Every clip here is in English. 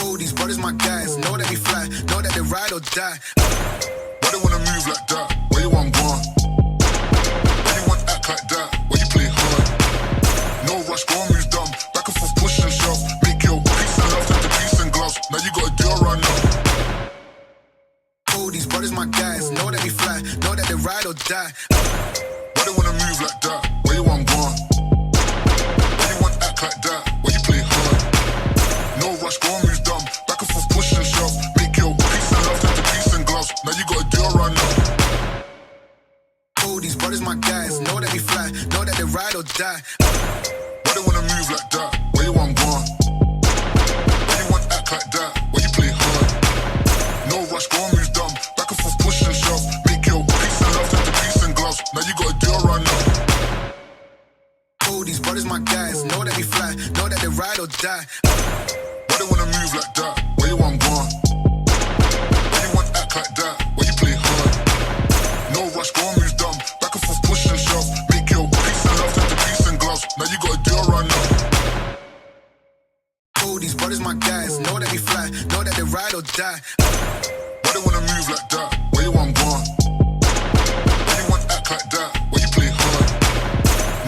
All these brothers my guys, know that we fly, know that they ride or die. Why they wanna move like that? Where you want gone? Why you want act like that? Why you play hard? No rush, go and move dumb. Back and forth, push and shove. Make your peace and love turn to peace and gloves. Now you gotta do it right now. All these brothers my guys, know that we fly, know that they ride or die. Why they wanna move like that? Where you want gone? Why you want act like that? Why you play hard? No rush, go and move dumb. Back and forth, push and shove. Make your peace and love turn to peace and gloves. Now you gotta do it right now. All these brothers my guys, know that we fly, know that they ride or die. Why they wanna move like that? Where you want gone? Why you want act like that? Why you play hard? No rush, go and move dumb. Back and forth, push and shove. Make your peace and love turn to peace and gloves. Now you gotta do it right now. All these brothers my guys, know that we fly, know that they ride or die. Why they wanna move like that? Where you want gone? Why you want act like that? Why you play hard? No rush, go and move dumb. Back and forth, push and shove. Make your peace and love turn to peace and gloves. Now you gotta do it right now. All these brothers my guys, know that we fly, know that they ride or die. Why they wanna move like that? Where you want gone? Why you want act like that? Why you play hard?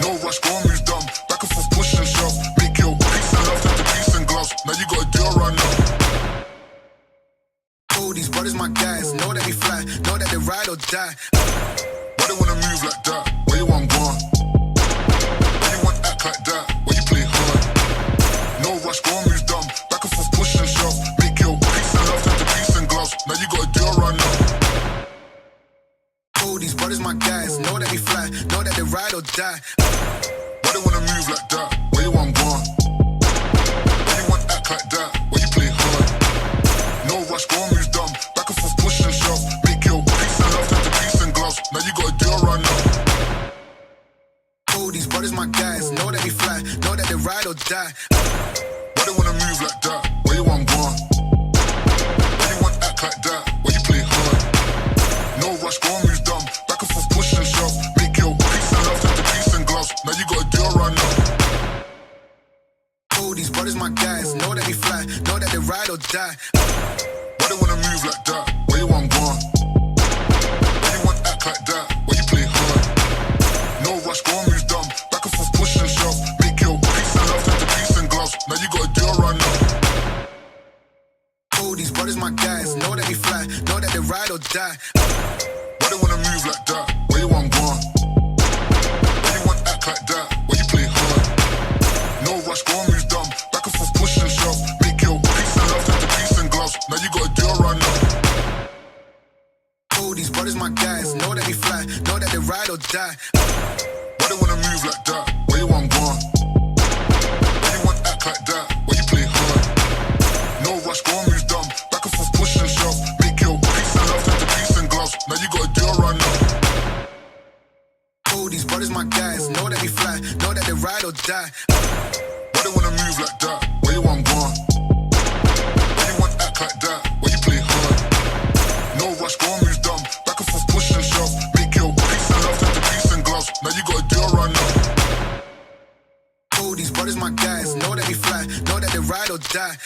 No rush, go and move dumb. Back and forth, push and shove. Make your peace and love turn to peace and gloves. Now you gotta do it right now. All these brothers my guys, know that we fly, know that they ride or die. Why they wanna move like that? Where you want gone? Why you want act like that? Why you play hard? No rush, go and move dumb. Back and forth, push and shove. Make your peace and love turn to peace and gloves. Now you gotta do it right now. All these brothers my guys, know that we fly, know that they ride or die. Why they wanna move like that? Where you want gone? Why you want act like that? Why you play hard? No rush, go and move dumb. Back and forth, push and shove. Make your peace and love turn to peace and gloves. Now you gotta do it right now. All these brothers my guys, know that we fly, know that they ride or die. Why they wanna move like that? Where you want gone? Why you want act like that? Why you play hard? No rush, go and move dumb. Back and forth, push and shove. Make your peace and love turn to peace and gloves. Now you gotta do it right now. All these brothers my guys, know that we fly, know that they ride or die. Why they wanna move like that? Where you want gone? Why you want act like that? Why you play hard? No rush, go and move dumb. Back and forth, push and shove. Make your peace and love turn to peace and gloves. Now you gotta do it right now. All these brothers my guys, know that we fly, know that they ride or die. Why they wanna move like that? Where you want gone? Why you want act like that? Why you play hard? No rush, go and move dumb. Back and forth, push and shove. Make your peace and love turn to peace and gloves. Now you gotta do it right now. All these brothers my guys, know that we fly, know that they ride or die. Why they wanna move like that? Where you want gone? Why you want act like that? Why you play hard? No rush, go and move dumb. Back and forth, push and shove. Make your peace and love turn to peace and gloves. Now you gotta do it right now. All these brothers my guys, know that we fly, know that they ride or die. Why they wanna move like that? Where you want gone? Why you want act like that? Why you play hard? No rush, go and move dumb. Back and forth, push and shove. Make your peace and love turn to peace and gloves. Now you gotta do it right now. All these brothers my guys, know that we fly, know that they ride or die.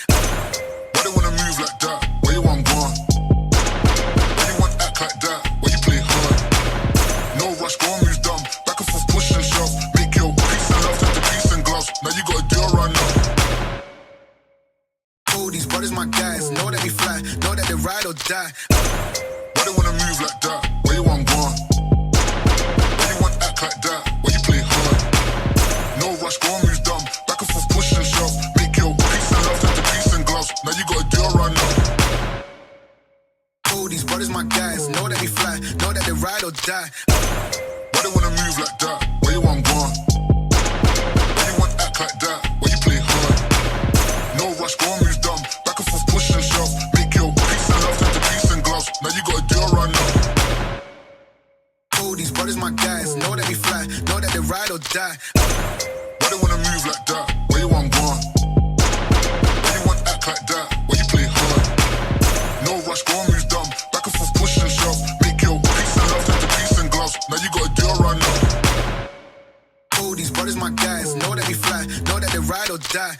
Why they wanna move like that? Where you want gone? Why you want act like that? Why you play hard? No rush, go and move dumb. Back and forth, push and shove. Make your peace and love turn to peace and gloves. Now you gotta do it right now. All these brothers my guys, know that we fly, know that they ride or die. Why they wanna move like that? Where you want gone? Why you want act like that? Why you play hard? No rush, go and move dumb. Back and forth, push and shove. Make your peace and love turn to peace and gloves. Now you gotta do it right now. All these brothers my guys, know that we fly, know that they ride or die. Why they wanna move like that? Where you want gone? Why you want act like that? Why you play hard? No rush, go and move dumb. Back and forth, push and shove. Make your peace and love turn to peace and gloves. Now you gotta do it right now. All these brothers my guys, know that we fly, know that they ride or die. Why they wanna move like that? Where you want gone? Why you want act like that? Why you play hard? No rush, go and move dumb. Back and forth, push and shove. Make your peace and love turn to peace and gloves. Now you gotta do it right now. All these brothers my guys, know that we fly, know that they ride or die.